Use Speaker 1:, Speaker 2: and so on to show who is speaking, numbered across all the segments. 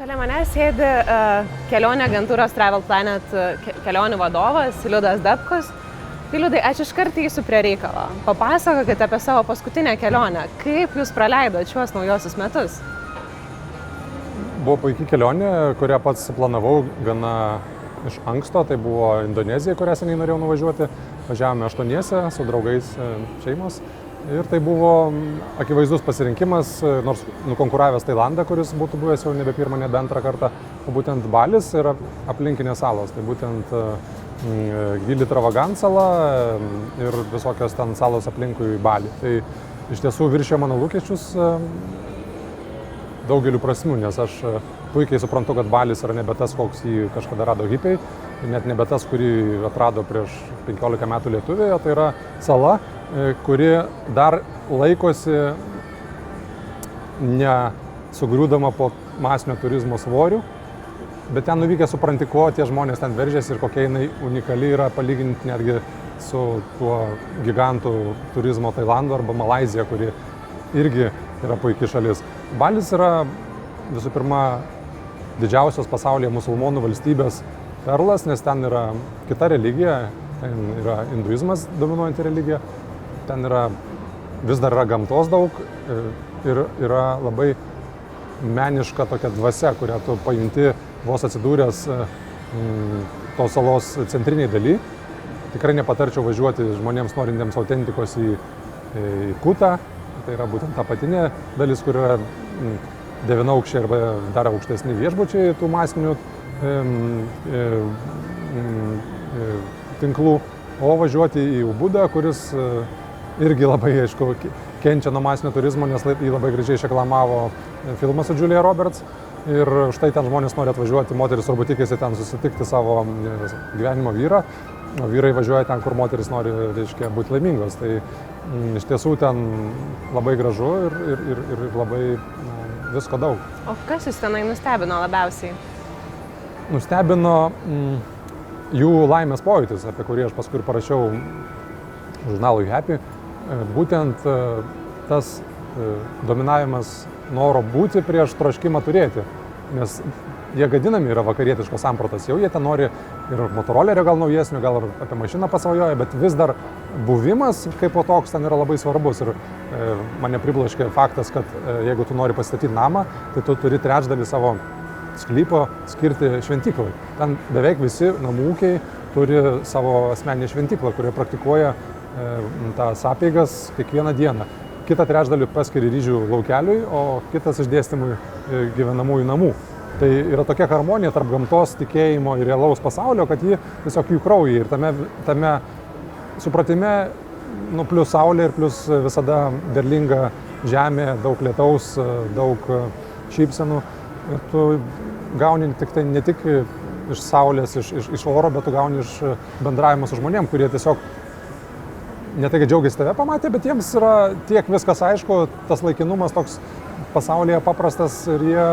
Speaker 1: Šalia manęs sėdi kelionių agentūros Travel Planet kelionių vadovas Liudas Dapkus. Tai Liudai, aš iškart eisiu prie reikalo. Papasakokite apie savo paskutinę kelionę. Kaip jūs praleidote šiuos naujosius metus?
Speaker 2: Buvo puikiai kelionė, kurią pats planavau gana iš anksto. Tai buvo Indonezija, kurią seniai norėjau nuvažiuoti. Važiavome 8 su draugais šeimos. Ir tai buvo akivaizdus pasirinkimas, nors nukonkuravęs Tailandą, kuris būtų buvęs jau nebe pirmą, nebe antrą kartą, o būtent Balis ir aplinkinės salos. Tai būtent Gili Travagan sala ir visokios ten salos aplinkui Balį. Tai iš tiesų viršė mano lūkesčius daugeliu prasmių, nes aš puikiai suprantu, kad Balis yra nebe tas, koks jį kažkada rado hipiai, net nebe tas, kurį atrado prieš 15 metų lietuviai, o tai yra sala, kuri dar laikosi nesugriūdama po masinio turizmo svoriu, bet ten nuvykę supranti, ko tie žmonės ten veržėsi ir kokia jinai unikali yra palyginti netgi su tuo gigantų turizmo Tailandu arba Malaizija, kuri irgi yra puikiai šalis. Balis yra visų pirma didžiausios pasaulyje musulmonų valstybės perlas, nes ten yra kita religija, ten yra hinduizmas dominuojanti religija. Ten vis dar yra gamtos daug ir yra labai meniška tokia dvasia, kurią tu pajunti vos atsidūręs tos salos centriniai daly. Tikrai nepatarčiau važiuoti žmonėms norintiems autentikos į Kutą. Tai yra būtent ta apatinė dalis, kur yra 9-aukščiai arba dar aukštesni viešbučiai tų masinių tinklų. O važiuoti į Ubudą, kuris irgi labai, aišku, kenčia nuo masinio turizmo, nes jį labai gražiai išreklamavo filmas su Julia Roberts. Ir štai ten žmonės nori atvažiuoti, moteris turbūt tikisi ten susitikti savo gyvenimo vyrą, o vyrai važiuoja ten, kur moteris nori, reiškia, būti laimingos. Tai iš tiesų ten labai gražu ir labai visko daug.
Speaker 1: O kas jūs tenai nustebino labiausiai?
Speaker 2: Nustebino jų laimės pojūtis, apie kurį aš paskui parašiau žurnalui Happy. Būtent tas dominavimas noro būti prieš troškimą turėti. Nes jie gadinami yra vakarietiškos sampratos. Jau jie ten nori ir motorolerio gal naujesnio, gal ir apie mašiną pasvajoja, bet vis dar buvimas kaip po toks ten yra labai svarbus. Ir mane pribloškė faktas, kad jeigu tu nori pasistatyti namą, tai tu turi trečdalį savo sklypo skirti šventyklai. Ten beveik visi namų ūkiai turi savo asmeninę šventyklą, kurioje praktikuoja tas apeigas kiekvieną dieną. Kitą trečdalį paskiri ryžių laukeliui, o kitas išdėstymui gyvenamųjų namų. Tai yra tokia harmonija tarp gamtos, tikėjimo ir realaus pasaulio, kad ji tiesiog jų kraujai. Ir tame supratime, plus saulė ir plus visada derlinga žemė, daug lietaus, daug šypsenų. Ir tu gauni ne tik iš saulės, iš oro, bet tu gauni iš bendravimo su žmonėm, kurie tiesiog ne tai, kad džiaugiasi tave pamatė, bet jiems yra tiek viskas aišku, tas laikinumas toks pasaulyje paprastas ir jie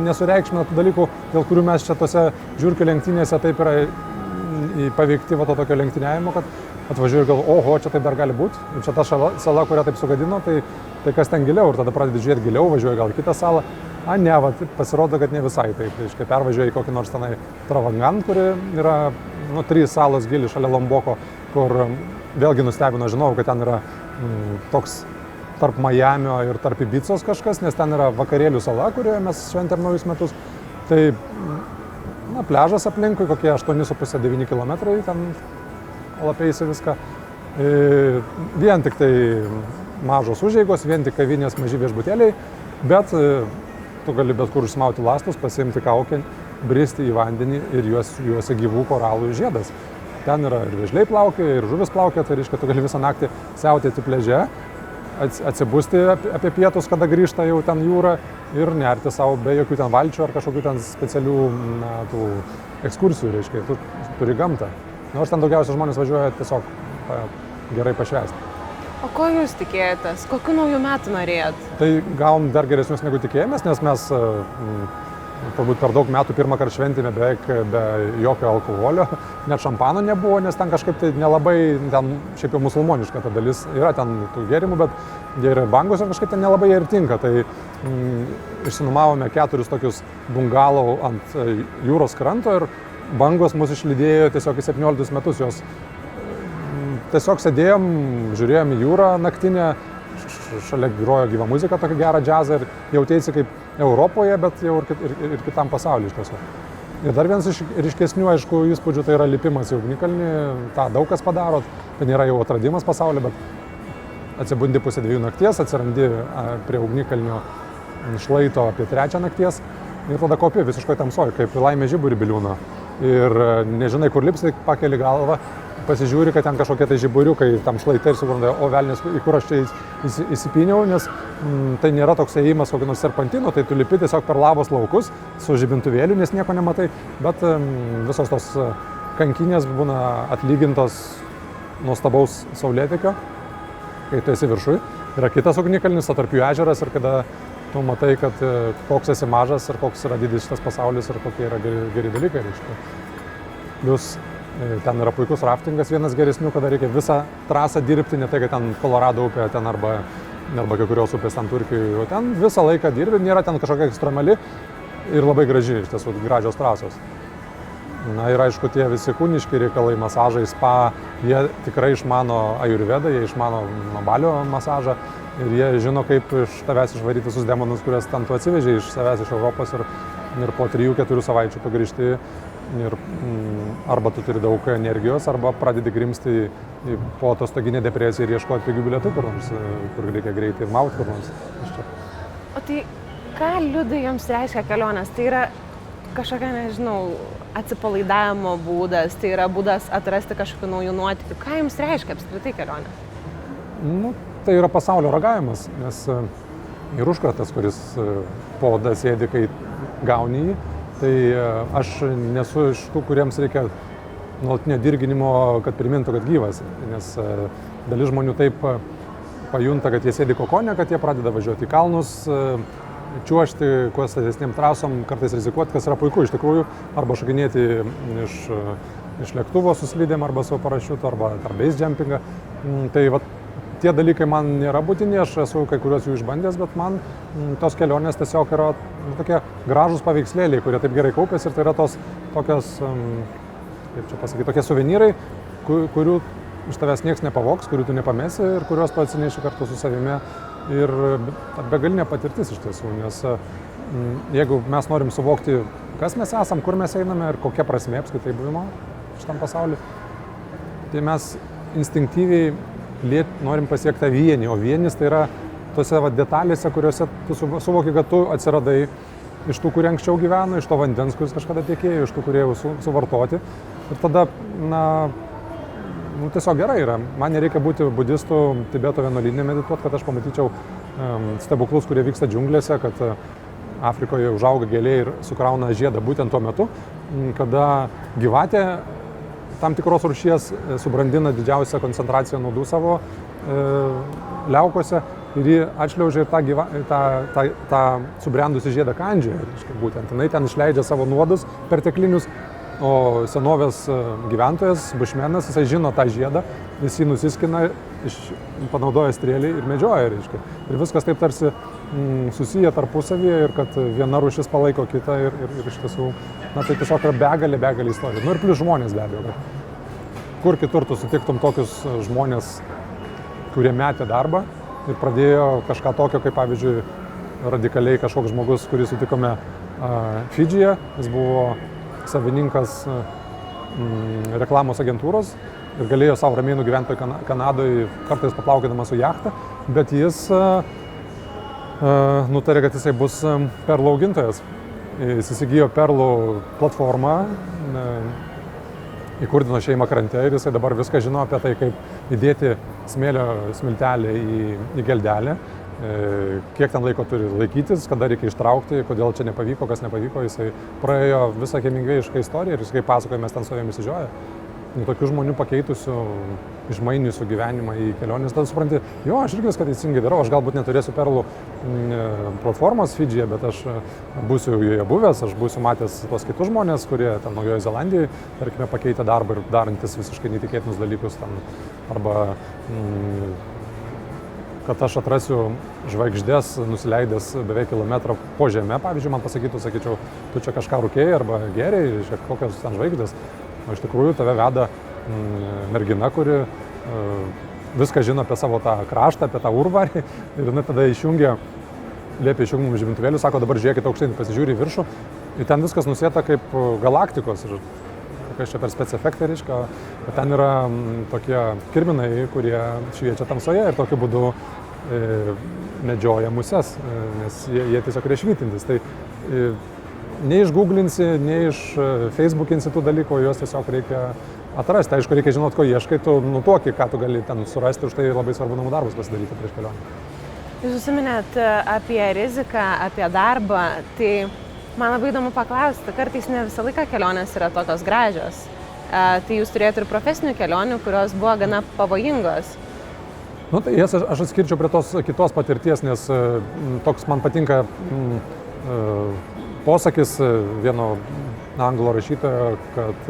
Speaker 2: nesureikšmina tų dalykų, dėl kurių mes čia tose žiurkių lenktynėse taip yra paveikti to tokio lenktyniavimo, kad atvažiuoju ir galvoju, oho, čia taip dar gali būti, ir čia ta sala, kurią taip sugadino, tai kas ten giliau, ir tada pradedi žiūrėti giliau, važiuoju gal kitą salą, pasirodo, kad ne visai taip, reiškia, pervažiuoju į kokį nors tenai Travangan, kuri yra 3 salos gili šalia Lomboko, kur vėlgi nustebino, žinau, kad ten yra toks tarp Majamio ir tarp Ibicos kažkas, nes ten yra vakarėlių sala, kurioje mes šventėm naujus metus. Tai pliažas aplinkui, kokie 8,5-9 km, ten lapeisi viską. Vien tik tai mažos užeigos, vien tik kavinės, maži viešbutėliai, bet tu gali bet kur užsimauti lastus, pasiimti kaukę, bristi į vandenį ir juose gyvų koralų žiedas. Ten yra ir vėžliai plaukioja, ir žuvis plaukioja, tai reiškia, tu gali visą naktį siautėti pliaže, atsibusti apie pietus, kada grįžta jau ten jūra ir nerti savo be jokių ten valčių ar kažkokių ten specialių tų ekskursijų, reiškia, tu turi gamtą. Nors ten daugiausia žmonės važiuoja tiesiog gerai pašvęsti.
Speaker 1: O ko jūs tikėjotės? Kokių naujų metų norėjot?
Speaker 2: Tai gavom dar geresnius negu tikėjomės, nes mes turbūt per daug metų pirmą kartą šventėme beveik be jokio alkoholio, net šampano nebuvo, nes ten kažkaip tai nelabai, ten šiaip jau musulmoniška ta dalis, yra ten tų gėrimų, bet jie yra bangos ir kažkaip ten nelabai jie ir tinka. Tai išsinuomavome 4 tokius bungalau ant jūros kranto ir bangos mus išlydėjo tiesiog į 17 metus. Jos tiesiog sėdėjom, žiūrėjom į jūrą naktinę, šalia grojo gyva muzika, tokia gera džiazą ir jautėsi kaip Europoje, bet jau ir kitam pasauliu iš tiesų. Ir dar vienas iš ryškesnių, aišku, įspūdžių tai yra lipimas į ugnikalnį, tą daug kas padaro, tai nėra jau atradimas pasaulio, bet atsibundi pusę 2 nakties, atsirandi prie ugnikalnio šlaito apie 3 nakties ir tada kopi visiškai tamsoj, kaip laimės žiburį biliūną. Ir nežinai, kur lipsi, pakeli galvą, pasižiūri, kad ten kažkokie tai žiburiukai tam šlaitai ir supranta, o velnės, į kur aš čia įsipyniau, nes tai nėra toks ėjimas kokio nors serpantino, tai tu lipi tiesiog per lavos laukus su žibintuvėliu, nes nieko nematai, bet visos tos kankinės būna atlygintos nuostabaus saulėtekio, kai tu esi viršui. Yra kitas ugnikalnis, tarp jų ežeras ir kada tu matai, kad koks esi mažas ir koks yra didis šitas pasaulis ir kokie yra geri dalykai. Plius ten yra puikus raftingas, vienas geresnių, kada reikia visą trasą dirbti, ne tai, kad ten Kolorado upė ten arba kai kurios upės ten Turkijoje, o ten visą laiką dirbi, nėra ten kažkokia ekstremali ir labai graži, iš tiesų, gražios trasos. Na ir aišku, tie visi kūniški reikalai, masažai, spa, jie tikrai išmano ajurvedą, jie išmano balio masažą ir jie žino, kaip iš tavęs išvaryti visus demonus, kuriuos ten tu atsivežė iš savęs iš Europos ir po 3-4 savaičių tu grįžti ir arba tu turi daug energijos, arba pradedi grimsti po atostoginę depresiją ir ieškoti pigių bilietų kur nors, kur reikia greitai mauti kur nors.
Speaker 1: O tai ką, Liudai, jums reiškia kelionės? Tai yra kažkokia, nežinau, atsipalaidavimo būdas, tai yra būdas atrasti kažkokių naujų nuotykių. Ką jums reiškia apskritai kelionės?
Speaker 2: Nu, tai yra pasaulio ragavimas, nes ir užkratas, kuris po oda sėdi, kai gauni jį, tai aš nesu iš tų, kuriems reikia nuolatinio dirginimo, kad primintų, kad gyvas, nes dalis žmonių taip pajunta, kad jie sėdi kokone, kad jie pradeda važiuoti į kalnus, čiuožti kuo statesniem trasom, kartais rizikuoti, kas yra puiku iš tikrųjų, arba šokinėti iš lėktuvo su slidėm, arba su parašiutu, arba base jumpingą. Tai vat, tie dalykai man nėra būtini, aš esu kai kuriuos jų išbandęs, bet man tos kelionės tiesiog yra tokie gražūs paveikslėliai, kurie taip gerai kaupėsi ir tai yra tos tokios, kaip čia pasakyti, tokie suvenyrai, kurių iš tavęs nieks nepavogs, kurių tu nepamesi ir kuriuos tu atsineši kartu su savimi ir begalinė patirtis iš tiesų, nes jeigu mes norim suvokti, kas mes esam, kur mes einame ir kokia prasmė apskritai buvimo šitam pasauliu, tai mes instinktyviai norim pasiekti tą vienį, o vienis tai yra tose detalėse, kuriuose tu suvoki, kad tu atsiradai iš tų, kurie anksčiau gyveno, iš to vandens, kuris kažkada tekėjo, iš tų, kurie jau suvartoti. Ir tada, tiesiog gerai yra. Man nereikia būti budistų Tibeto vienuolyne medituoti, kad aš pamatyčiau stebuklus, kurie vyksta džiunglėse, kad Afrikoje užauga gėlė ir sukrauna žiedą būtent tuo metu, kada gyvatė tam tikros rūšies subrandina didžiausią koncentraciją naudų savo liaukose ir jį atšliaužia ir tą subrendusi žiedą kandžioje. Būtent jinai ten išleidžia savo nuodus perteklinius, o senovės gyventojas, bušmenas, jisai žino tą žiedą, jis jį nusiskina, panaudoja strėlį ir medžioja. Ir viskas taip tarsi susiję tarpusavyje ir kad viena rūšis palaiko kitą ir iš tiesų, tai tiesiog yra begalė istorijų. Ir plius žmonės be abejo, kad kur kitur tu sutiktum tokius žmonės, kurie metė darbą ir pradėjo kažką tokio, kaip pavyzdžiui radikaliai kažkoks žmogus, kurį sutikome Fidžyje, jis buvo savininkas reklamos agentūros ir galėjo savo ramiai nugyventi Kanadoje, kartais paplaukėdamas su jachta, bet jis nutarė, kad jisai bus perlų augintojas. Jis įsigijo perlų platformą, įkurdino šeimą krante ir jisai dabar viską žino apie tai, kaip įdėti smėlio smiltelę į geldelę, kiek ten laiko turi laikytis, kada reikia ištraukti, kodėl čia nepavyko, kas nepavyko. Jisai praėjo visą Hemingvėjišką istoriją ir jis kaip pasakoja, mes ten su jam įsižioję. tokių žmonių pakeitusių, išmainiusių gyvenimą į keliones, tada supranti, jo, aš irgi viską teisingai darau, aš galbūt neturėsiu perlų platformos Fidžyje, bet aš būsiu joje buvęs, aš būsiu matęs tos kitus žmonės, kurie ten Naujoje Zelandijoje, tarkime, pakeitė darbą ir darantis visiškai neįtikėtinus dalykus ten, arba kad aš atrasiu žvaigždės nusileidęs beveik kilometrą po žemę, pavyzdžiui, man pasakytų, sakyčiau, tu čia kažką rūkėjai arba geriai, reiškia, kokios ten žvaigždės, o iš tikrųjų tave veda mergina, kuri viską žino apie savo tą kraštą, apie tą urvarį ir jinai tada liepia išjungti mums žibintuvėlius, sako, dabar žiūrėkite aukštyn, pasižiūri į viršų ir ten viskas nusėta kaip galaktikos ir kas čia per spec efektai, reiškia, bet ten yra tokie kirminai, kurie šviečia tamsoje ir tokiu būdu medžioja muses, nes jie tiesiog yra švytintis. Tai neišgooglinsi, neišfacebookinsi tų dalykų, juos tiesiog reikia atrasti. Aišku, reikia žinoti, ko ieškai, tu nutuoki, ką tu gali ten surasti, už tai labai svarbu namų darbus pasidaryti prieš kelionę.
Speaker 1: Jūs užsiminėt apie riziką, apie darbą, tai man labai įdomu paklausti, kartais ne visą laiką kelionės yra tokios gražios. Tai jūs turėjote ir profesinių kelionių, kurios buvo gana pavojingos.
Speaker 2: Nu, tai jas aš atskirčiau prie tos kitos patirties, nes toks man patinka posakis vieno anglo rašytojo, kad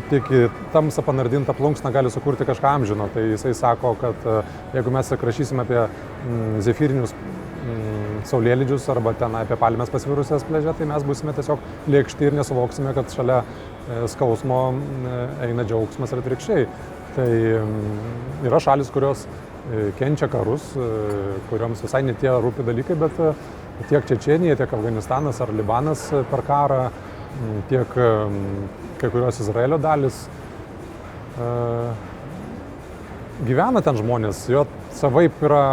Speaker 2: tik į tamsą panardintą plunksną gali sukurti kažką amžino. Tai jisai sako, kad jeigu mes rašysime apie zefyrinius saulėlydžius arba ten apie palmės pasvirusias pliaže, tai mes būsime tiesiog lėkšti ir nesuvoksime, kad šalia skausmo eina džiaugsmas ir atvirkščiai. Tai yra šalis, kurios kenčia karus, kurioms visai ne tie rūpi dalykai, bet tiek Čečėnija, tiek Afganistanas ar Libanas per karą, tiek kai kurios Izraelio dalis gyvena ten žmonės, jo savaip yra,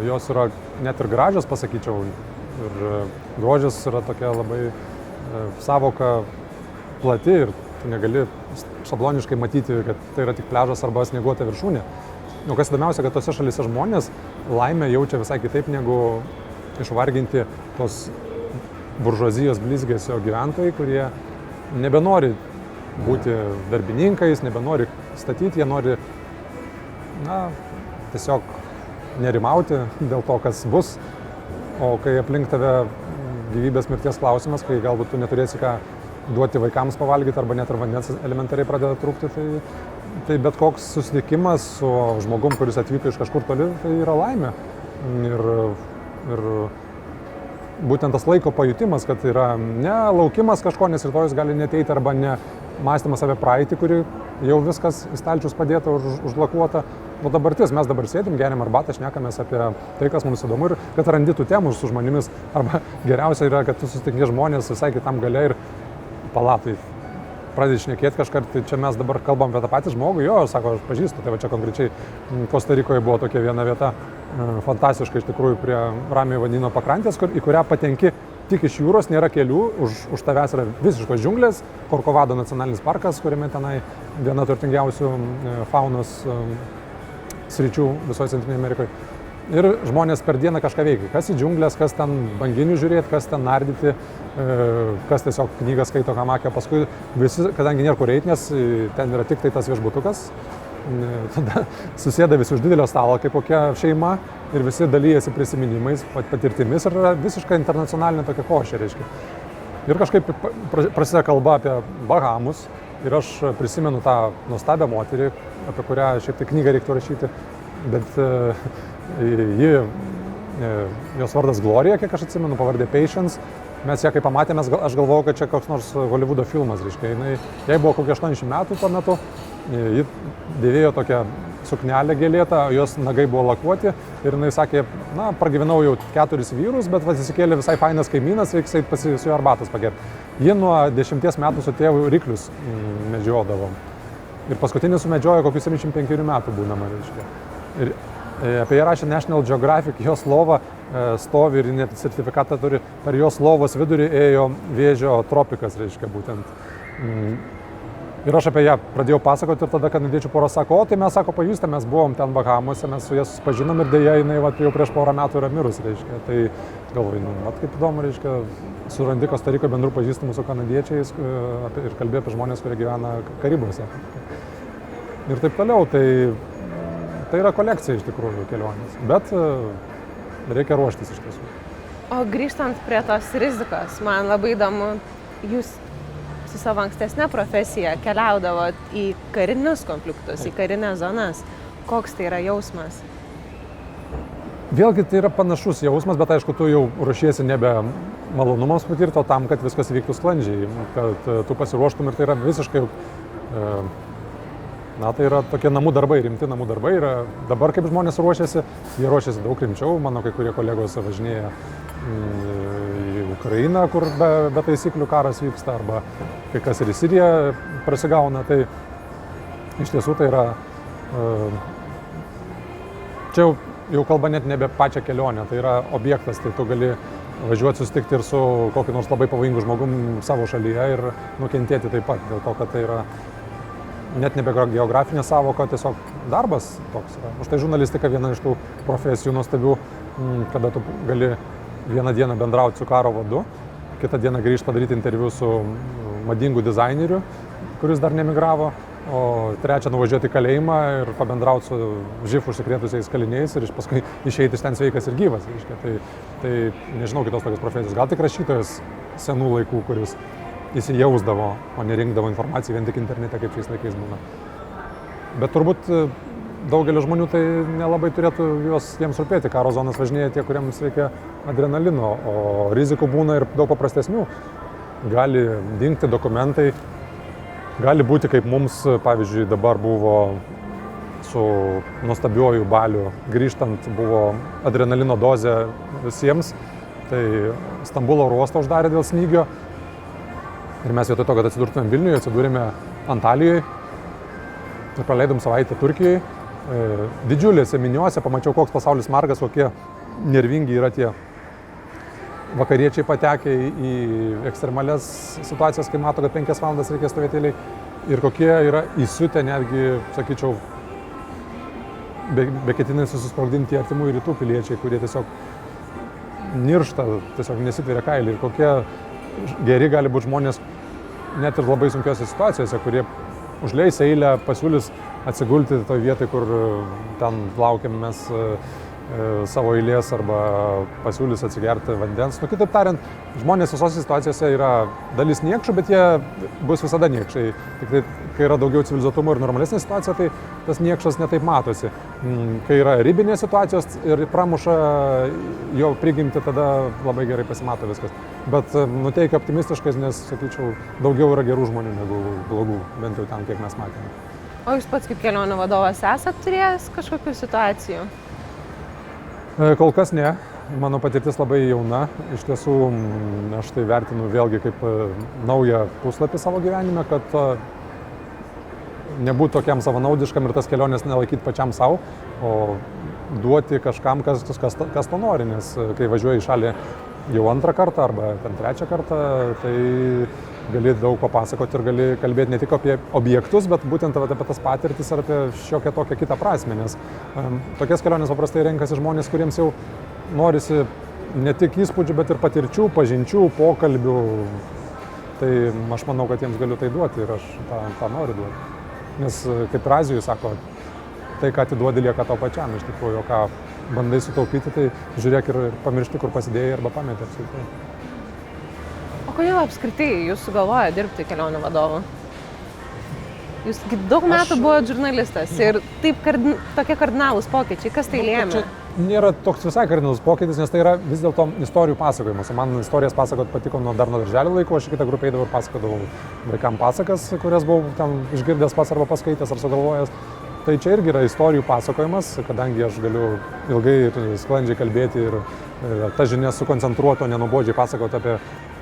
Speaker 2: jos yra net ir gražios, pasakyčiau, ir grožis yra tokia labai savoka plati ir tu negali šabloniškai matyti, kad tai yra tik pliažas arba snieguota viršūnė. Nu, kas įdomiausia, kad tose šalyse žmonės laimę jaučia visai kitaip negu išvarginti tos buržuazijos blizgesio gyventojai, kurie nebenori būti darbininkais, nebenori statyti, jie nori tiesiog nerimauti dėl to, kas bus. O kai aplink tave gyvybės mirties klausimas, kai galbūt tu neturėsi ką duoti vaikams pavalgyti arba net ir vandens elementariai pradeda trūkti, tai bet koks susitikimas su žmogum, kuris atvyko iš kažkur toli, tai yra laimė. Ir būtent tas laiko pajutimas, kad yra ne laukimas kažko, nes rytojus gali neteiti, arba ne mąstymas apie praeitį, kuri jau viskas į stalčius padėta, užlakuota. O dabartis, mes dabar sėdim, geriam arbatą, šnekamės apie tai, kas mums įdomu ir kad randi tų temų su žmonėmis. Arba geriausia yra, kad tu susitinki žmonės visai kitam gale ir palatai. Pradedi šnekėti kažką, tai čia mes dabar kalbam apie tą patį žmogų, jo, sako, aš pažįstu, tai va čia konkrečiai Kostarikoje buvo tokia viena vieta, fantastiška iš tikrųjų prie Ramiojo vandenyno pakrantės, į kurią patenki tik iš jūros, nėra kelių, už tavęs yra visiškos džiunglės, Korkovado nacionalinis parkas, kuriame tenai viena turtingiausių faunos sričių visoje Centrinėje Amerikoje. Ir žmonės per dieną kažką veikia, kas į džiunglės, kas ten banginių žiūrėti, kas ten nardyti, kas tiesiog knygą skaito hamakę, paskui visi, kadangi nėra kur eiti, nes ten yra tik tai tas viešbutukas, tada susėda visi už didelio stalo kaip kokia šeima ir visi dalyjasi prisiminimais, patirtimis ir yra visiškai internacionalinė tokia košė, reiškia. Ir kažkaip prasideda kalba apie Bahamus ir aš prisimenu tą nuostabią moterį, apie kurią šiaip tai knygą reiktų rašyti, bet jos vardas Gloria, kiek aš atsimenu, pavardė Patience. Mes ją kai pamatėme, aš galvojau, kad čia koks nors Hollywoodo filmas, reiškia. Jai buvo kokie 80 metų tuo metu, ji dėvėjo tokią suknelę gėlėtą, jos nagai buvo lakuoti ir jinai sakė, pragyvenau jau 4 vyrus, bet įsikėlė visai fainas kaimynas, reikia su juo arbatos pagerti. Ji nuo 10 metų su tėvu ryklius medžiodavo. Ir paskutinį sumedžiojo kokius 75 metų būnama, reiškia. Ir apie ją rašė National Geographic, jos lova stovi ir net sertifikatą turi, per jos lovos vidurį ėjo vėžio tropikas, reiškia, būtent. Ir aš apie ją pradėjau pasakoti ir tada kanadiečių pora sako, tai mes, sako, pažįstame, mes buvom ten Bahamuose, mes su ją susipažinom ir dėja jinai jau prieš porą metų yra mirus, reiškia. Tai galvoju, kaip įdomu, reiškia, surandi Kostarikoje bendrų pažįstamų su kanadiečiais ir kalbė apie žmonės, kurie gyvena Karibuose. Ir taip toliau, tai yra kolekcija iš tikrųjų kelionės, bet reikia ruoštis iš tiesų.
Speaker 1: O grįžtant prie tos rizikos, man labai įdomu, jūs su savo ankstesnė profesija keliaudavot į karinius konfliktus, į karinės zonas. Koks tai yra jausmas?
Speaker 2: Vėlgi tai yra panašus jausmas, bet aišku, tu jau ruošiesi nebe malonumams patirti, o tam, kad viskas vyktų sklandžiai, kad tu pasiruoštum ir tai yra visiškai, tai yra tokie namų darbai, rimti namų darbai. Ir dabar kaip žmonės ruošiasi, jie ruošiasi daug rimčiau, mano kai kurie kolegos važinėja į Ukrainą, kur be taisyklių karas vyksta, arba kai kas ir į Siriją prasigauna, tai iš tiesų tai yra, čia jau kalba net nebe pačią kelionę, tai yra objektas, tai tu gali važiuoti susitikti ir su kokiu nors labai pavojingu žmogum savo šalyje ir nukentėti taip pat, dėl to, kad tai yra net nebe geografinė savoka, tiesiog darbas toks yra. Už tai žurnalistika viena iš tų profesijų nuostabių, kada tu gali vieną dieną bendrauti su karo vadu, kitą dieną grįžti padaryti interviu su madingu dizaineriu, kuris dar nemigravo, o trečią nuvažiuoti į kalėjimą ir pabendrauti su živ užsikrėtusiais kaliniais ir paskui išeiti iš ten sveikas ir gyvas. Tai nežinau kitos tokios profesijos. Gal tik rašytojas senų laikų, kuris įsijausdavo, o nerinkdavo informaciją vien tik internete, kaip šiais laikais būna. Bet turbūt daugelio žmonių tai nelabai turėtų jiems rūpėti. Karo zonas važinėja tie, kuriems reikia adrenalino, o rizikų būna ir daug paprastesnių. Gali dingti dokumentai. Gali būti, kaip mums, pavyzdžiui, dabar buvo su nuostabiuoju Baliu, grįžtant buvo adrenalino dozė visiems, tai Stambulo oro uostą uždarė dėl snygio ir mes vietoj to, kad atsidurtumėm Vilniuje, atsidūrėme Antalijoje ir praleidom savaitę Turkijoje. Didžiulėse miniuose pamačiau, koks pasaulis margas, kokie nervingi yra tie vakariečiai patekę į ekstremalias situacijas, kai mato, kad 5 valandas reikia stovėti eilėj ir kokie yra įsiutę netgi, sakyčiau, be ketinai susisprogdinti artimųjų rytų piliečiai, kurie tiesiog niršta, tiesiog nesitveria kailį ir kokie geri gali būti žmonės net ir labai sunkiose situacijose, kurie užleis eilę, pasiūlys atsigulti toje vietoje, kur ten laukiam mes savo eilės arba pasiūlys atsigerti vandens. Kitaip tariant, žmonės visose situacijose yra dalis niekšų, bet jie bus visada niekšai. Tik tai, kai yra daugiau civilizuotumo ir normalesnė situacija, tai tas niekšas netaip matosi. Kai yra ribinės situacijos ir pramuša jo prigimti, tada labai gerai pasimato viskas. Bet nuteikia optimistiškai, nes, sakyčiau, daugiau yra gerų žmonių negu blogų, bent jau ten, kiek mes matėme.
Speaker 1: O jūs pats kaip kelionių vadovas esat turėjęs kažkokių situacijų?
Speaker 2: Kol kas ne. Mano patirtis labai jauna. Iš tiesų, aš tai vertinu vėlgi kaip naują puslapį savo gyvenime, kad nebūtų tokiam savanaudiškam ir tas kelionės nelaikyti pačiam savo, o duoti kažkam, kas to nori. Nes kai važiuoji į šalį jau antrą kartą arba ten trečią kartą, tai gali daug papasakoti ir gali kalbėti ne tik apie objektus, bet būtent apie tas patirtis ar apie šiokią tokią kitą prasmę, nes tokias kelionės paprastai renkasi žmonės, kuriems jau norisi ne tik įspūdžių, bet ir patirčių, pažinčių, pokalbių. Tai aš manau, kad jiems galiu tai duoti ir aš tą noriu duoti. Nes kaip ir Azijoje sako, tai, ką atiduodi, lieka tau pačiam iš tikrųjų, o ką bandai sutaupyti, tai žiūrėk ir pamiršti, kur pasidėjai arba pametė apskritai.
Speaker 1: O kodėl apskritai jūs sugalvojote dirbti kelionių vadovu? Jūs daug metų buvote žurnalistas ir taip tokie kardinalūs pokyčiai, kas tai lėmė?
Speaker 2: Čia nėra toks visai kardinalus pokytis, nes tai yra vis dėlto istorijų pasakojimas. Man istorijas pasakot patiko dar nuo darželio laiko, aš į kitą grupę eidavau ir pasakodavau vaikam pasakas, kurias buvau ten išgirdęs pats arba paskaitęs ar sugalvojęs. Tai čia irgi yra istorijų pasakojimas, kadangi aš galiu ilgai ir sklandžiai kalbėti ir tą žinią sukoncentruoto, nenubodžiai pasakoti apie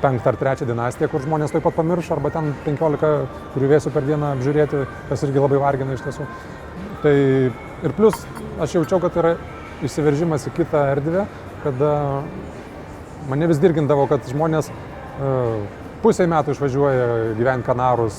Speaker 2: 5 ar 3 dinastiją, kur žmonės taip pat pamirš, arba ten 15 griuvėsių per dieną apžiūrėti, kas irgi labai vargina iš tiesų. Tai ir plus aš jaučiau, kad yra išsiveržimas į kitą erdvę, kada mane vis dirgindavo, kad žmonės pusę metų išvažiuoja gyventi Kanarus,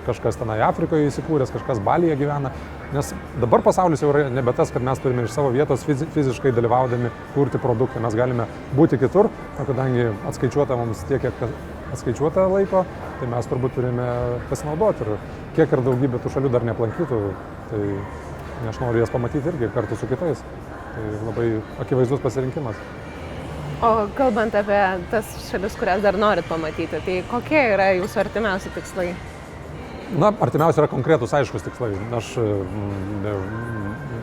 Speaker 2: kažkas tenai Afrikoje įsikūręs, kažkas Balyje gyvena. Nes dabar pasaulis jau yra nebe tas, kad mes turime iš savo vietos fiziškai dalyvaudami kurti produktą. Mes galime būti kitur, o kadangi atskaičiuota mums tiek, kiek atskaičiuota laiko, tai mes turbūt turime pasinaudoti. Ir kiek ir daugybė tų šalių dar neaplankytų, tai aš noriu jas pamatyti irgi kartu su kitais. Tai labai akivaizdus pasirinkimas.
Speaker 1: O kalbant apie tas šalis, kurias dar norit pamatyti, tai kokie yra jūsų artimiausi tikslai?
Speaker 2: Na, artimiausia yra konkretus, aiškus tikslai. Aš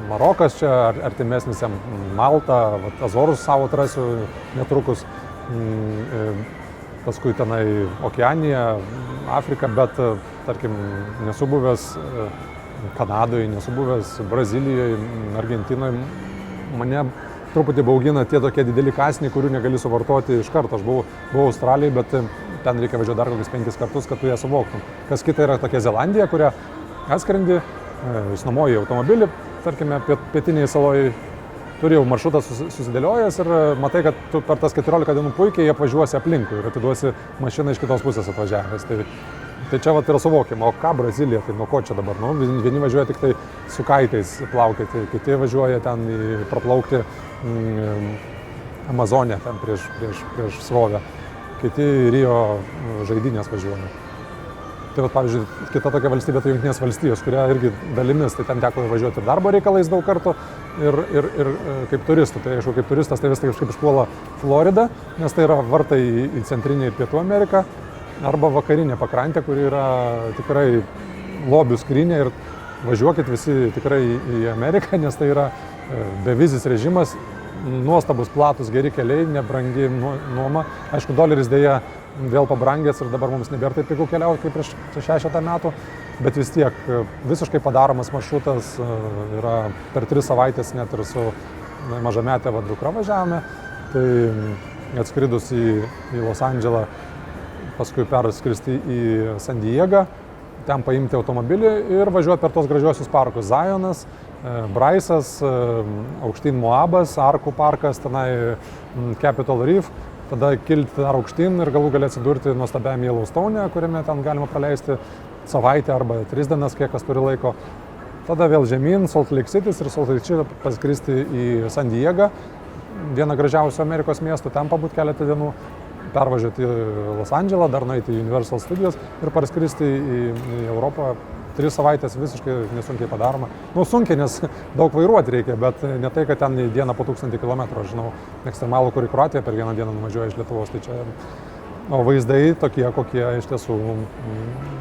Speaker 2: Marokas čia artimesnis, Malta, Azorus savo atrasiu netrukus, paskui tenai Okeanija, Afrika, bet, tarkim, nesu buvęs Kanadoje, nesu buvęs Brazilijoje, Argentinoje. Mane truputį baugina tie tokie dideli kąsniai, kurių negali suvartoti iš karto. Aš buvau Australijai, bet ten reikia važiuoti dar kokius 5 kartus, kad tu ją suvoktum. Kas kita yra tokia Zelandija, kurią atskrendi, išnuomoji automobilį, tarkime, pietinėje saloje, turi jau maršrutą susidėliojęs ir matai, kad tu per tas 14 dienų puikiai apvažiuosi aplinkui ir atiduosi mašiną iš kitos pusės atvažiavęs. Tai čia vat yra suvokiama, o ką Brazilija, tai nuo ko čia dabar? Nu, vieni važiuoja tik tai su kaitais plaukioti, kiti važiuoja ten praplaukti Amazonę ten prieš srovę, kiti Rio žaidynės važiuoja. Tai vat, pavyzdžiui, kita tokia valstybė, tai Jungtinės valstijos, kuria irgi dalimis, tai ten teko važiuoti ir darbo reikalais daug kartų ir kaip turistų. Tai aišku, kaip turistas tai vis tai kažkaip išpuola Florida, nes tai yra vartai į Centrinę ir Pietų Ameriką, arba vakarinė pakrantė, kuri yra tikrai lobių skrynia ir važiuokit visi tikrai į Ameriką, nes tai yra bevizis režimas, nuostabus platus geri keliai, nebrangi nuoma. Aišku, doleris dėja vėl pabrangęs ir dabar mums nebėra taip pigu keliauti kaip prieš 6 metų, bet vis tiek visiškai padaromas maršrutas yra per 3 savaitės, net ir su mažametė dukra važiavome, tai atskridus į Los Andželą, paskui perskristi į San Diegą, ten paimti automobilį ir važiuoti per tos gražiosius parkus. Zionas, Braisas, aukštyn Moabas, Arkų parkas, tenai Capitol Reef, tada kilti dar aukštyn ir galų gali atsidurti nuostabiam Yellowstone, kuriame ten galima praleisti savaitę arba 3 dienas, kiek kas turi laiko. Tada vėl žemyn, Salt Lake City ir Salt Lake City paskristi į San Diegą, vieną gražiausių Amerikos miestų, ten pabūt keletą dienų, pervažiuoti į Los Andželą, dar nueiti į Universal Studios ir parskristi į Europą. 3 savaitės visiškai nesunkiai padaroma. Nu, sunkiai, nes daug vairuoti reikia, bet ne tai, kad ten į dieną po 1000 km. Aš žinau, ekstremalų, kur į Kroatiją per vieną dieną nuvažiuoja iš Lietuvos. Tai čia, o vaizdai tokie, kokie iš tiesų,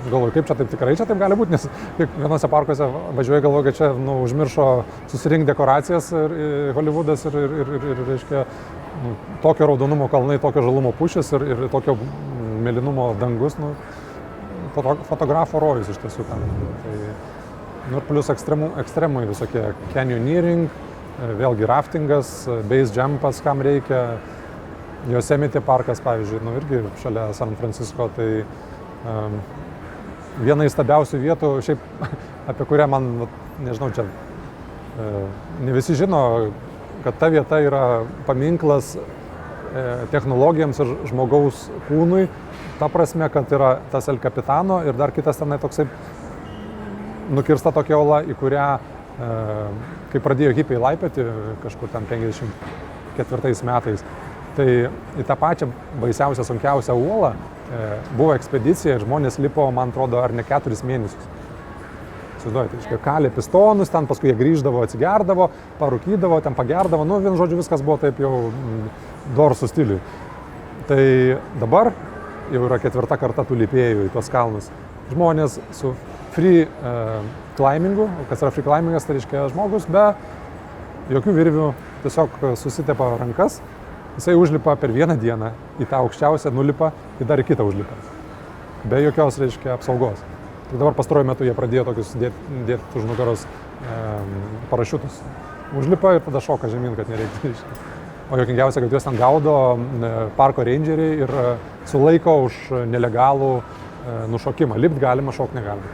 Speaker 2: galvoju, kaip čia taip tikrai čia taip gali būti, nes vienose parkuose važiuoja, galvoju, kad čia užmiršo susirinkti dekoracijas ir Hollywoodas ir reiškia, tokio raudonumo kalnai, tokio žalumo pušis ir tokio mėlynumo dangus. Fotografo rojus iš tiesų ten. Tai, plus ekstremai visokie canyoneering, vėlgi raftingas, base jumpas, kam reikia. Yosemite parkas, pavyzdžiui, irgi šalia San Francisco. Tai viena įstabiausių vietų, šiaip apie kurią man, nežinau, čia ne visi žino, kad ta vieta yra paminklas technologijams ir žmogaus kūnui. Ta prasme, kad yra tas El Capitano ir dar kitas tenai toksai nukirsta tokia ola, į kurią, kai pradėjo hipiai laipioti kažkur ten 54 metais, tai į tą pačią baisiausią, sunkiausią uolą buvo ekspedicija ir žmonės lipo, man atrodo, ar ne 4 mėnesius. Įsivaizduojate, kalė pistonus, ten paskui jie grįždavo, atsigerdavo, parūkydavo, ten pagerdavo, vienu žodžiu viskas buvo taip jau dorsų stiliui. Tai dabar jau yra 4 karta tų lipėjų į tuos kalnus. Žmonės su free climbingu, kas yra free climbingas, tai reiškia žmogus be jokių virvių, tiesiog susitepa rankas, jisai užlipa per vieną dieną į tą aukščiausią, nulipa ir dar į kitą užlipa. Be jokios, reiškia, apsaugos. Tai dabar pastaruoju metu jie pradėjo tokius dėti už nugaros parašiutus. Užlipa ir tada šoka žemyn, kad nereikia. O jokingiausia, kad juos ten gaudo parko rangeriai ir sulaiko už nelegalų nušokimą. Lipt galima, šok negalima.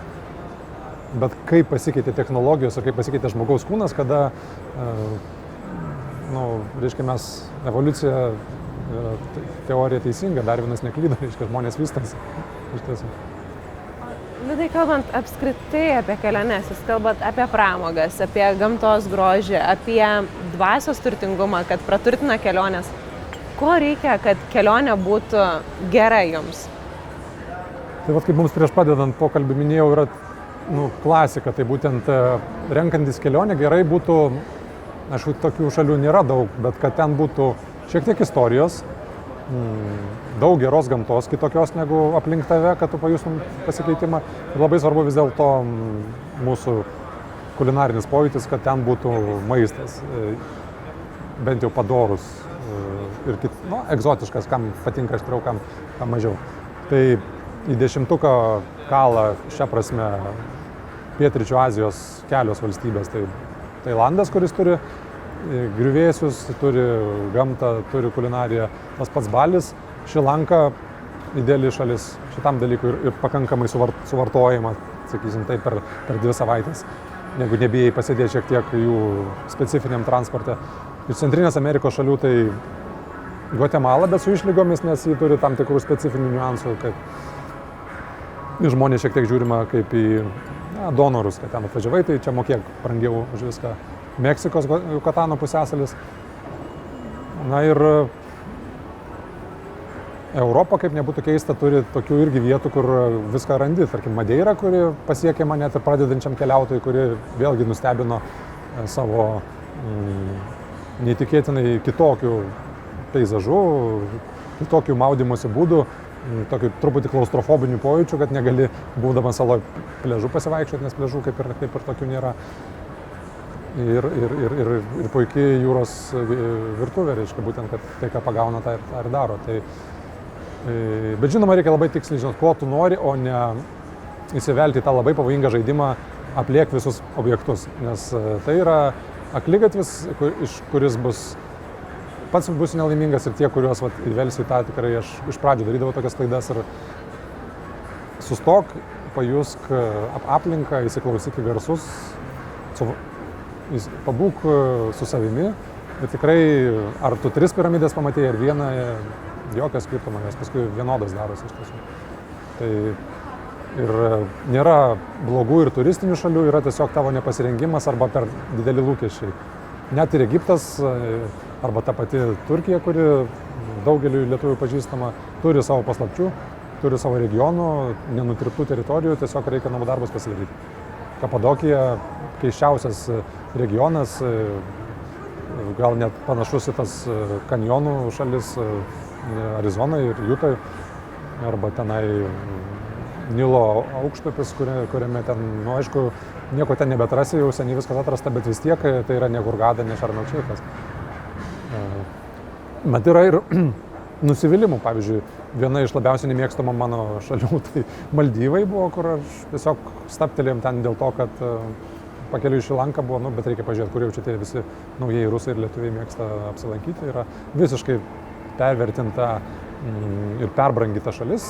Speaker 2: Bet kaip pasikeitė technologijos ir kaip pasikeitė žmogaus kūnas, kada, reiškia, mes evoliucija teorija teisinga, Darvinas neklydo, reiškia, žmonės vystosi. Iš tiesų.
Speaker 1: Liudai, kalbant apskritai apie keliones, jūs kalbat apie pramogas, apie gamtos grožį, apie dvasios turtingumą, kad praturtina kelionės. Ko reikia, kad kelionė būtų gera jums?
Speaker 2: Tai vat, kaip mums prieš padedant pokalbį minėjau, yra klasika, tai būtent renkantis kelionę gerai būtų, aišku, tokių šalių nėra daug, bet kad ten būtų šiek tiek istorijos, daug geros gamtos kitokios negu aplink tave, kad tu pajustum pasikeitimą. Ir labai svarbu vis dėlto mūsų kulinarinis pojūtis, kad ten būtų maistas, bent jau padorus ir egzotiškas, kam patinka aštriau, kam mažiau. Tai į 10-uką kala šią prasme Pietryčių Azijos kelios valstybės. Tai Tailandas, kuris turi griuvėsius, turi gamtą, turi kulinariją, tas pats Balis, Šri Lanka, ideali šalis šitam dalykui ir pakankamai suvartojama, sakysim, tai per 2 savaitės, jeigu nebijai pasėdėti šiek tiek jų specifiniam transporte. Iš Centrinės Amerikos šalių tai Gvatemala, bet su išlygomis, nes jį turi tam tikrų specifinių niuansų, kad žmonės šiek tiek žiūrima kaip į donorus, kad ten atvažiavai, tai čia mokėk brangiau už viską. Meksikos Jukatano pusiasalis. Na ir Europa, kaip nebūtų keista, turi tokių irgi vietų, kur viską randi. Tarkim, Madeira, kuri pasiekiama net ir pradedančiam keliautojui, kuri vėlgi nustebino savo neįtikėtinai kitokių peizažų, kitokių maudymosi būdų, tokių truputį klaustrofobinių pojūčių, kad negali, būdamas saloj, pliažų pasivaikščioti, nes pliažų kaip ir tokių nėra. Ir puikiai jūros virtuvė, reiškia, būtent, kad tai, ką pagauna, tą ir daro. Bet žinoma, reikia labai tiksliai žinot, ko tu nori, o ne įsivelti į tą labai pavojingą žaidimą, apliek visus objektus. Nes tai yra akligatvis, kuris pats bus nelaimingas ir tie, kuriuos įvelsi į tą, tikrai aš iš pradžių darydavau tokias klaidas ir sustok, pajusk aplinką, įsiklausyk į garsus, pabūk su savimi ir tikrai, ar tu 3 piramidės pamatėjai, ar vieną, jokio skirtumo, nes paskui vienodas darosi iš tiesų. Tai ir nėra blogų ir turistinių šalių, yra tiesiog tavo nepasirengimas arba per dideli lūkesčiai. Net ir Egiptas arba ta pati Turkija, kuri daugeliu lietuvių pažįstama, turi savo paslapčių, turi savo regionų, nenutirptų teritorijų, tiesiog reikia namų darbus pasidaryti. Kapadokija keisčiausias regionas, gal net panašus į tas kanjonų šalis, Arizonai ir Jutai, arba tenai Nilo aukštupis, kuriame ten, aišku, nieko ten nebetrasi, jau seniai viskas atrasta, bet vis tiek tai yra ne Hurgada, ne Šarm el Šeichas. Bet yra ir nusivylimų, pavyzdžiui, viena iš labiausiai nemėgstamų mano šalių, tai Maldyvai buvo, kur aš tiesiog stabtelėjom ten dėl to, kad pakeliui į Šri Lanką buvo, bet reikia pažiūrėti, kur jau čia tie visi naujieji rusai ir lietuviai mėgsta apsilankyti, yra visiškai pervertinta ir perbrangyta šalis.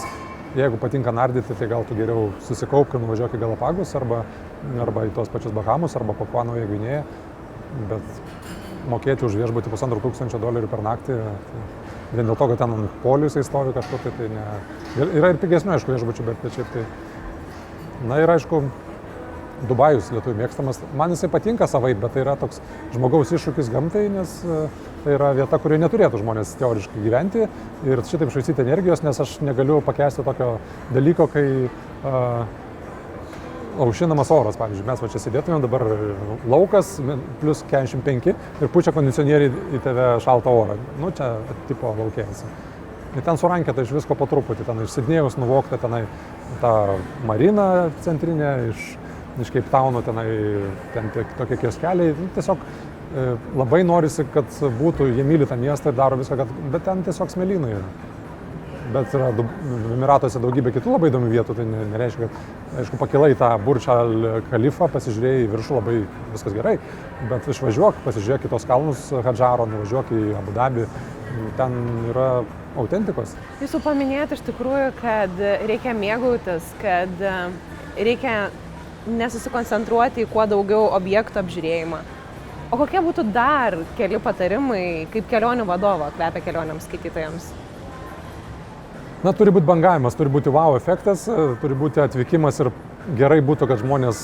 Speaker 2: Jeigu patinka nardyti, tai gal tu geriau susikaupk ir nuvažiuok į Galapagus arba į tos pačius Bahamus arba Papua Naująją Gvinėją, bet mokėti už viešbutį $1,500 per naktį, tai vien dėl to, kad ten ant polių jisai stovi kažkur, tai ne. Yra ir pigesnių, aišku, viešbučių, bet šiaip tai. Na ir aišku, Dubajus lietuvių mėgstamas. Man jisai patinka savaip, bet tai yra toks žmogaus iššūkis gamtai, nes tai yra vieta, kurioje neturėtų žmonės teoriškai gyventi ir šitaip švaistyti energijos, nes aš negaliu pakęsti tokio dalyko, kai aušinamas oras, pavyzdžiui, mes va čia sėdėtumėm, dabar laukas plus 45 ir pučia kondicionieriai į tave šaltą orą. Nu, čia tipo laukėsi. Ir ten surankėta iš visko po truputį, ten iš Sidnėjaus nuvokta tenai ta marina centrinė, iš Cape Tauno tenai, ten tokie kioskeliai, tiesiog labai norisi, kad būtų, jie myli tą miestą ir daro viską, bet ten tiesiog smėlynai yra. Bet yra Emiratuose daugybė kitų labai įdomių vietų, tai nereiškia, kad, aišku, pakilai tą Burj Al Khalifą, pasižiūrėjai į viršų, labai viskas gerai, bet išvažiuok, pasižiūrėk kitos kalnus Hadžaro, nuvažiuok į Abu Dabį, ten yra autentikos.
Speaker 1: Jūsų paminėjote iš tikrųjų, kad reikia mėgautis, kad reikia nesusikoncentruoti į kuo daugiau objektų apžiūrėjimą. O kokie būtų dar keli patarimai, kaip kelionių vadovo kvepia kelionėms skaitytojams?
Speaker 2: Na, turi būti bangavimas, turi būti wow efektas, turi būti atvykimas ir gerai būtų, kad žmonės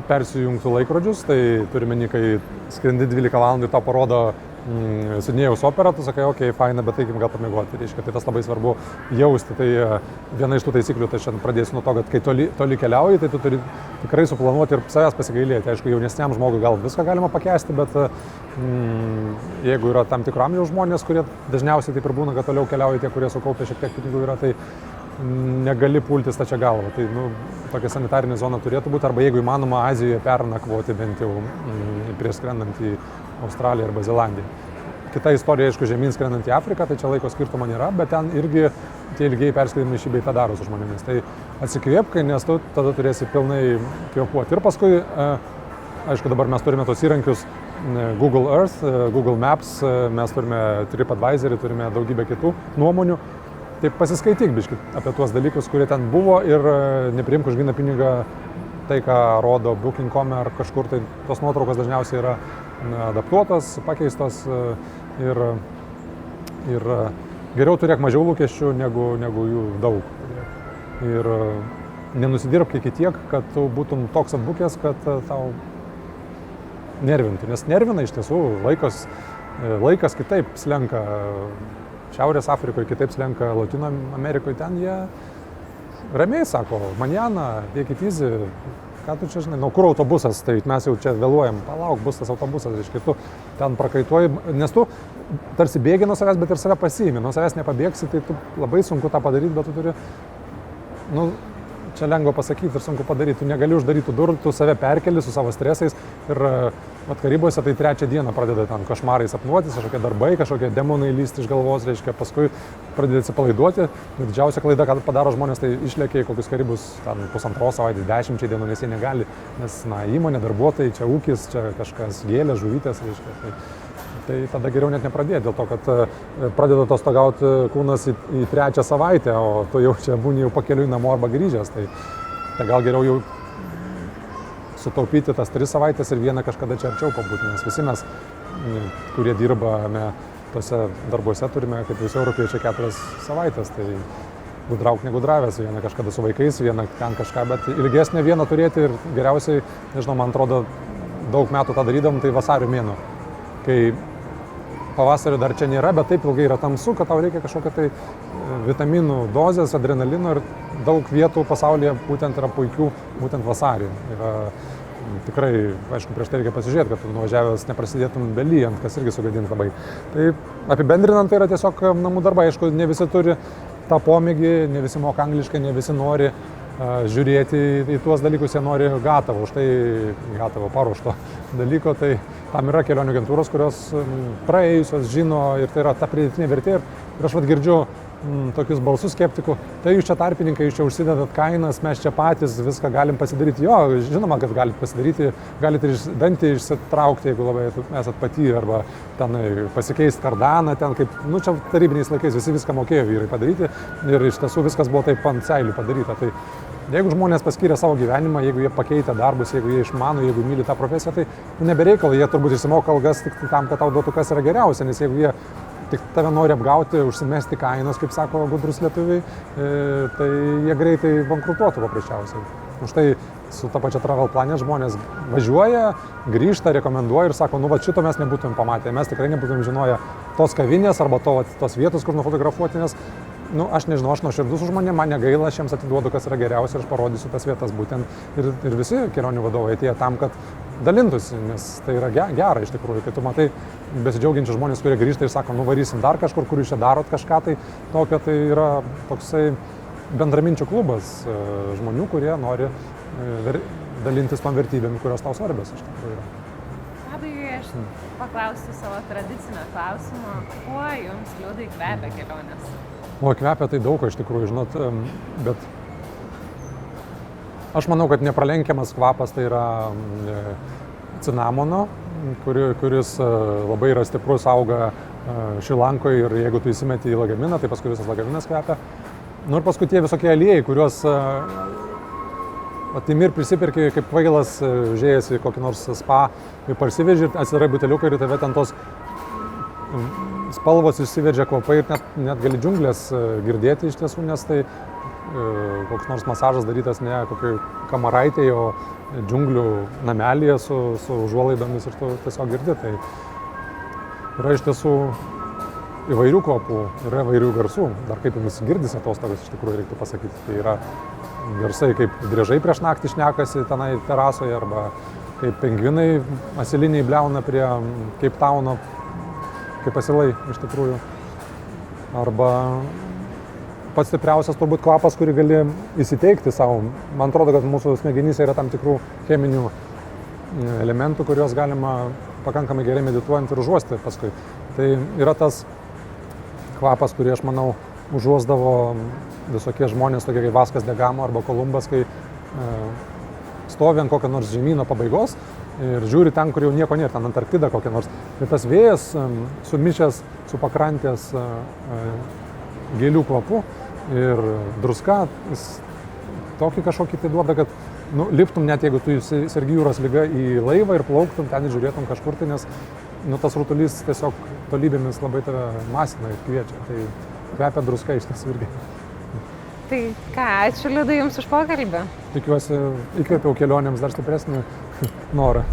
Speaker 2: persijungtų laikrodžius, tai turime, kai skrendi 12 valandų, tau parodo Sidnėjaus operą, tu sakai, okei, faina, bet eikim gal pamiegoti. Tai tas labai svarbu jausti. Tai viena iš tų taisyklių, tai šiandien pradėsiu nuo to, kad kai toli keliauji, tai tu turi tikrai suplanuoti ir savęs pasigailėti. Aišku, jaunesniam žmogui gal viską galima pakęsti, bet jeigu yra tam tikro amžiaus žmonės, kurie dažniausiai taip ir būna, kad toliau keliauja tie, kurie sukaupia šiek tiek pinigų yra, tai negali pulti stačia galva. Tai tokia sanitarinė zona turėtų būti, arba jeigu įmanoma Azijoje pernakvoti bent jau prieš skrendant į Australiją arba Zelandiją. Kita istorija, aišku, žemyn skrendant į Afriką, tai čia laiko skirtumo nėra, bet ten irgi tie ilgiai perskridimai šį bei tą daro su žmonėmis. Tai atsikvėpk, nes tu tada turėsi pilnai kvėpuoti. Ir paskui, aišku, dabar mes turime tos įrankius Google Earth, Google Maps, mes turime TripAdvisorį, turime daugybę kitų nuomonių. Tai pasiskaityk biškit apie tuos dalykus, kurie ten buvo ir nepriimk už gryną pinigą tai, ką rodo Booking.com ar kažkur, tai tos nuotraukos dažniausiai yra adaptuotos, pakeistos ir geriau turėk mažiau lūkesčių negu jų daug. Ir nenusidirbk iki tiek, kad tu būtum toks atbukęs, kad tau nervintų. Nes nervina iš tiesų laikas kitaip slenka. Šiaurės Afrikoje kitaip slenka Latino Amerikoje, ten jie ramiai sako, manjana, dėkit easy, ką tu čia žinai, nuo kur autobusas, tai mes jau čia vėluojam, palauk, bus tas autobusas, reiškia, tu ten prakaituoji, nes tu tarsi bėgi nuo savęs, bet ir save pasiimi, nuo savęs nepabėgsi, tai tu labai sunku tą padaryti, bet tu turi, čia lengva pasakyti ir sunku padaryti, tu negali uždaryti durų, tu save perkeli su savo stresais ir Karibose tai 3 dieną pradeda ten košmarai sapnuotis, kažkokie darbai, kažkokie demonai lysti iš galvos, reiškia, paskui pradeda atsipalaiduoti. Didžiausia klaida, ką padaro žmonės, tai išlėkia į kokius Karibus ten 1,5 savaitės, 10 dienų, nes jie negali, nes įmonė, darbuotojai, čia ūkis, čia kažkas gėlė, žuvytės, reiškia. Tai tada geriau net nepradėti, dėl to, kad pradeda atostogauti kūnas į 3 savaitę, o tu jau čia būni jau pakeliui namo arba grįžęs. Tai gal geriau jau sutaupyti tas 3 savaitės ir vieną kažkada čia arčiau pabūti, nes visi mes, kurie dirbame tose darbuose, turime, kaip visi europiečiai, 4 savaitės. Tai gudrauk negudravęs, vieną kažkada su vaikais, vieną ten kažką, bet ilgesnę vieną turėti ir geriausiai, nežinau, man atrodo, daug metų tą darydam, tai vasario mėnuo. Kai pavasario dar čia nėra, bet taip ilgai yra tamsu, kad tau reikia kažkokio tai vitaminų dozės, adrenalino ir daug vietų pasaulyje būtent yra puikių, būtent vasarį. Yra tikrai, aišku, prieš tai reikia pasižiūrėti, kad tu nuvažiavęs neprasidėtum belyjant, kas irgi sugadint labai. Tai apibendrinant, tai yra tiesiog namų darbai. Aišku, ne visi turi tą pomėgį, ne visi moka angliškai, ne visi nori žiūrėti į tuos dalykus, jie nori gatavo, už tai gatavo paruošto dalyko, tai tam yra kelionių agentūros, kurios praėjusios žino ir tai yra ta pridėtinė vertė ir aš girdžiu tokius balsus skeptikų, tai jūs čia tarpininkai, jūs čia užsidedat kainas, mes čia patys viską galim pasidaryti. Jo, žinoma, kad galite pasidaryti, galite ir dantį išsitraukti, jeigu labai esat patyrę, arba ten pasikeisti kardaną, ten kaip, čia tarybiniais laikais visi viską mokėjo vyrai padaryti ir iš tiesų viskas buvo taip ant seilių padaryta. Tai jeigu žmonės paskyrė savo gyvenimą, jeigu jie pakeitė darbus, jeigu jie išmano, jeigu myli tą profesiją, tai nebereikalo, jie turbūt išsimoka algas tik tam, kad tau duotų kas yra geriausia, nes jeigu jie tik tave nori apgauti, užsimesti kainos, kaip sako gudrus lietuviai, tai jie greitai bankrutuotų paprasčiausiai. Už tai su ta pačia Travel Planet žmonės važiuoja, grįžta, rekomenduoja ir sako, šito mes nebūtumėm pamatę, mes tikrai nebūtumėm žinoję tos kavinės arba tos vietos, kur nufotografuoti, nes aš nežinau, aš nuoširdus už mane, man negaila, aš jiems atiduodu, kas yra geriausia ir aš parodysiu tas vietas būtent ir visi kelionių vadovai atėjo tam, kad dalintųsi, nes tai yra gera iš tikrųjų, kai tu matai besidžiaugiančius žmonės, kurie grįžta ir sako, varysim dar kažkur, kur jūs čia darot kažką, tai tokio, tai yra toksai bendraminčių klubas žmonių, kurie nori dalintis tom vertybėm, kurios tau svarbios iš tikrųjų yra.
Speaker 1: Pabaigai aš paklausiu savo tradicinio klausimo, kuo jums liūdai kvepia kelionės?
Speaker 2: Kvepia tai daug, iš tikrųjų, žinot, bet aš manau, kad nepralenkiamas kvapas tai yra cinamono, kuris labai yra stiprus, auga Šrilankoje ir jeigu tu įsimeti į lagaminą, tai paskui visas lagaminas kvepia. Ir paskui tie visokie aliejai, kuriuos atimi ir prisipirki kaip kvailas, žiūrėjęs į kokį nors spa, ir parsiveži, atsidarai buteliuką ir tave ten tos spalvos išsiveržia, kvapai ir net gali džiunglės girdėti iš tiesų, nes tai koks nors masažas darytas ne kokioj kamaraitėje, o džiunglių namelėje su užuolaidomis ir tu tiesiog girdi. Tai yra iš tiesų įvairių kvapų, yra įvairių garsų, dar kaip jums girdisi atostogas, iš tikrųjų reiktų pasakyti. Tai yra garsai, kaip driežai prieš naktį šnekasi tenai terasoje, arba kaip pingvinai asiliniai bliauna prie Cape Towno, kaip asilai iš tikrųjų. Arba pats stipriausias turbūt kvapas, kurį gali įsiteikti savo. Man atrodo, kad mūsų smegenyse yra tam tikrų cheminių elementų, kuriuos galima pakankamai gerai medituojant ir užuosti paskui. Tai yra tas kvapas, kurį aš manau užuosdavo visokie žmonės, tokie kaip Vaskas de Gama arba Kolumbas, kai stovi ant kokio nors žemyno pabaigos ir žiūri ten, kur jau nieko nėra, ten Antarktida kokia nors. Ir tas vėjas sumišęs su pakrantės gėlių kvapu ir druska, jis tokį kažkokį tai duoda, kad liptum net jeigu tu sergi jūros liga į laivą ir plauktum ten ir žiūrėtum kažkur tai, nes tas rutulys tiesiog tolybėmis labai tave masina ir kviečia. Tai kvepia druska iš tiesų irgi.
Speaker 1: Tai ką, ačiū Liudai Jums už pokalbį.
Speaker 2: Tikiuosi, įkvėpiau kelionėms dar stipresnį norą.